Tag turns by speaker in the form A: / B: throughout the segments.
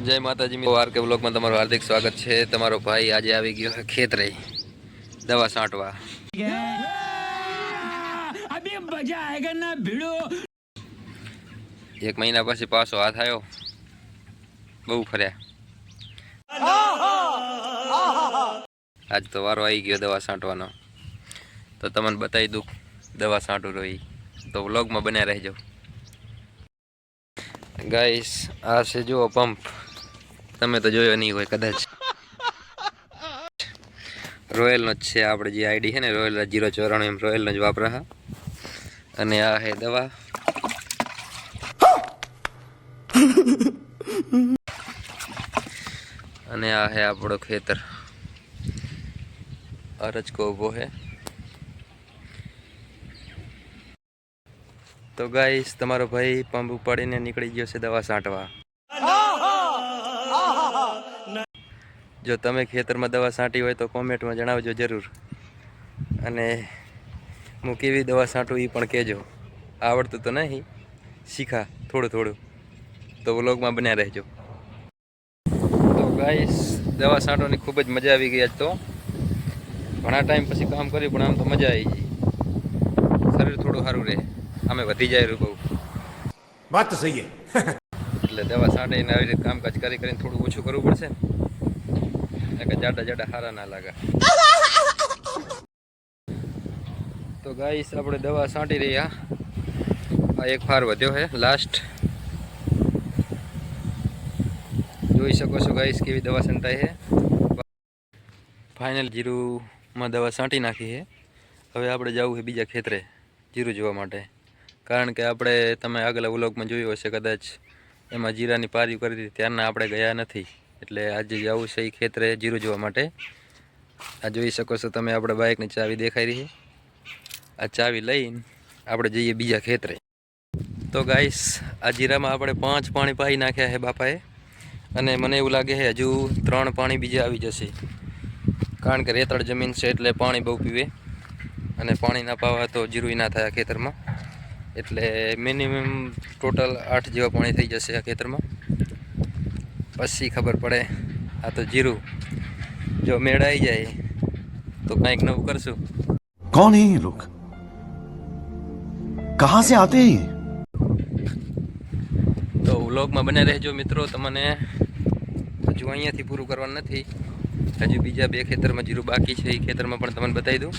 A: जय माताजी मित्र के ब्लॉग में तमारो हार्दिक स्वागत है। तमारो भाई आज આવી ગયો છે ખેતરે દવા છાંટવા। अभी मजा आएगा ना भिड़ो। एक महीना પછી પાછો હાથ આવ્યો, બહુ ફર્યા। આજ તો વારો આવી ગયો દવા છાંટવાનો, તો તમને બતાવી દઉં દવા છાંટું રહી તો વ્લોગમાં બન્યા રહેજો। ગાઈસ આ છે જો પંપ, તમે તો જોયો નહીં હોય કદાચ, રોયલનો જ છે આપણે જે આઈડી છે ને રોયલ 094 એમ રોયલનો જ વાપરા। અને આ છે દવા, અને આ છે આપણો ખેતર, અરજકો ઊભો છે। તો ગાઈસ તમારો ભાઈ પંપ ઉપાડીને નીકળી ગયો છે દવા છાંટવા। જો તમે ખેતરમાં દવા છાંટી હોય તો કોમેન્ટમાં જણાવજો જરૂર, અને હું કેવી દવા છાંટું એ પણ કહેજો। આવડતું તો નહીં, શીખા થોડું થોડું, તો વ્લોગમાં બન્યા રહેજો। તો ગાઈસ દવા છાંટવાની ખૂબ જ મજા આવી ગઈ આજ તો, ઘણા ટાઈમ પછી કામ કર્યું પણ આમ તો મજા આવી ગઈ, શરીર થોડું સારું રહે, અમે વધી જાય બહુ,
B: વાત તો સહી છે।
A: એટલે દવા છાંટીને આવી રીતે કામકાજ કરી કરીને થોડું ઓછું કરવું પડશે ને, કે જાડા જાડા સારા ના લાગે। તો ગાઈસ આપણે દવા છાંટી રહ્યા, આ એક ફાર વધ્યો છે લાસ્ટ, જોઈ શકો છો ગાઈસ કેવી દવા છંટાઈ છે। ફાઇનલ જીરુંમાં દવા છાંટી નાખી છે। હવે આપણે જવું છે બીજા ખેતરે જીરું જોવા માટે, કારણ કે આપણે તમે આગલા વ્લોગમાં જોયું હશે કદાચ, એમાં જીરાની પારી કરી હતી ત્યારના આપણે ગયા નથી, એટલે આજે જવું છે એ ખેતરે જીરું જોવા માટે। આ જોઈ શકો છો તમે આપણે બાઇકની ચાવી દેખાઈ રહી છે, આ ચાવી લઈને આપણે જઈએ બીજા ખેતરે। તો ગાઈસ આ જીરામાં આપણે 5 પાણી પાઈ નાખ્યા છે બાપાએ, અને મને એવું લાગે છે હજુ 3 પાણી બીજા આવી જશે, કારણ કે રેતળ જમીન છે એટલે પાણી બહુ પીવે, અને પાણી ના પાવા તો જીરું ના થાય આ ખેતરમાં, એટલે મિનિમમ ટોટલ 8 જેવા પાણી થઈ જશે આ ખેતરમાં, પછી ખબર પડે। આ તો જીરું જો મેળાઈ જાય તો કંઈક નવું કરશું।
B: कौन है ये लोग, कहां से आते हैं?
A: તો વ્લોગમાં બને રહેજો મિત્રો। તમને હજુ અહીંયાથી પૂરું કરવાનું નથી, હજુ બીજા 2 ખેતરમાં જીરું બાકી છે, એ ખેતરમાં પણ તમને બતાવી દઉં।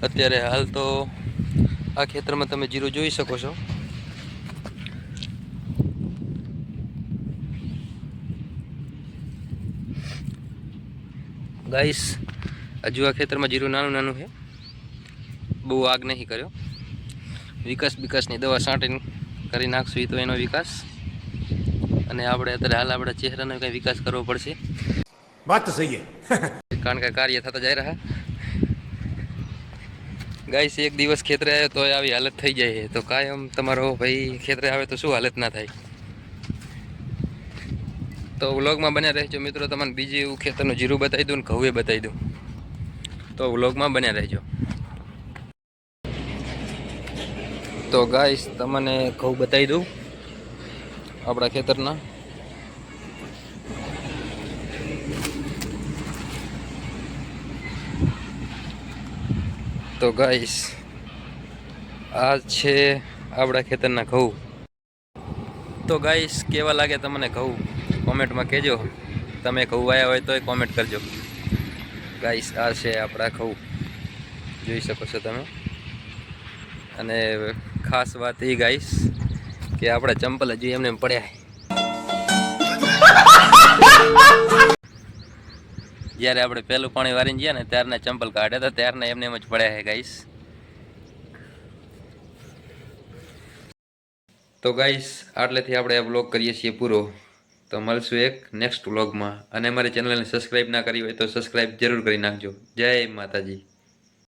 A: અત્યારે હાલ તો આ ખેતરમાં તમે જીરું જોઈ શકો છો। ગાઈસ હજુ આ ખેતરમાં જીરું નાનું નાનું છે, બહુ આગ નહીં કર્યો, વિકાસની દવા છાંટીને કરી નાખશું એ તો એનો વિકાસ, અને આપણે અત્યારે હાલ આપણે ચહેરાનો કંઈ વિકાસ કરવો પડશે,
B: વાત તો સહી છે।
A: કારણ કે કાર્ય થતા જઈ રહ્યા। ગાઈસ એક દિવસ ખેતરે આવ્યો તો આવી હાલત થઈ જાય, તો કાયમ તમારો ભાઈ ખેતરે આવે તો શું હાલત ના થાય। તો વ્લોગમાં બન્યા રહેજો મિત્રો, તમને બીજી એવું ખેતરનું જીરું બતાવી દઉં ને ઘઉં બતાવી દઉં, તો વ્લોગમાં બન્યા રહેજો। તો ગાઈસ તમને ઘઉં બતાવી દઉં આપણા ખેતરના, તો ગાઈસ આ છે આપણા ખેતરના ઘઉં। તો ગાઈસ કેવા લાગે તમને ઘઉં કોમેન્ટમાં કહેજો, તમે ઘઉં વાયા હોય તોય કોમેન્ટ કરજો। ગાઈસ આ છે આપણા ઘઉં, જોઈ શકો છો તમે। અને ખાસ વાત એ ગાઈસ કે આપણા ચંપલ હજી એમને પડ્યા, જ્યારે આપણે પહેલું પાણી વારીને ગયા ને ત્યારના ચંપલ કાઢ્યા હતા, ત્યારના એમને એમ જ પડ્યા છે ગાઈસ। તો ગાઈસ આટલેથી આપણે આ વ્લોગ કરીએ છીએ પૂરો, તો મળશું એક નેક્સ્ટ વ્લોગમાં, અને અમારી ચેનલને સબસ્ક્રાઈબ ના કરી હોય તો સબસ્ક્રાઈબ જરૂર કરી નાખજો। જય માતાજી।